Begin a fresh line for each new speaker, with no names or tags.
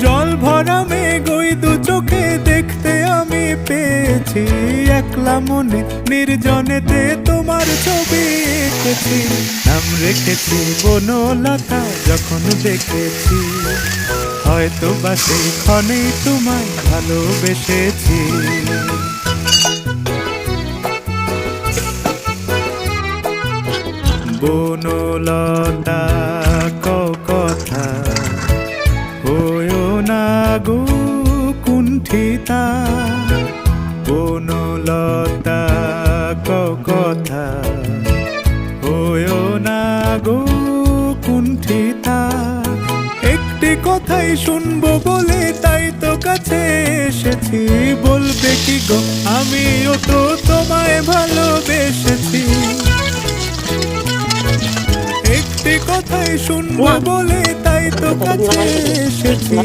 জল ভরা মেঘ ওই দু চোখে দেখতে আমি পেয়েছি, একলা মনে নির্জনেতে তোমার ছবি এঁকেছি। নাম রেখেছি বনলতা যখন দেখেছি, হয়তো বা সেই ক্ষণেই তোমায় ভালোবেসেছি। বনলতা কথা হয়ো না গো কুণ্ঠিতা, বনলতা কথা হয়ো না গো কুণ্ঠিতা। একটি কথাই শুনবো বলে তাই তো কাছে এসেছি, বলবে কি গো আমিও তো তোমায় ভালোবেসেছি। একটি কথাই শুনবো বলে তাই তো কাছে এসেছি।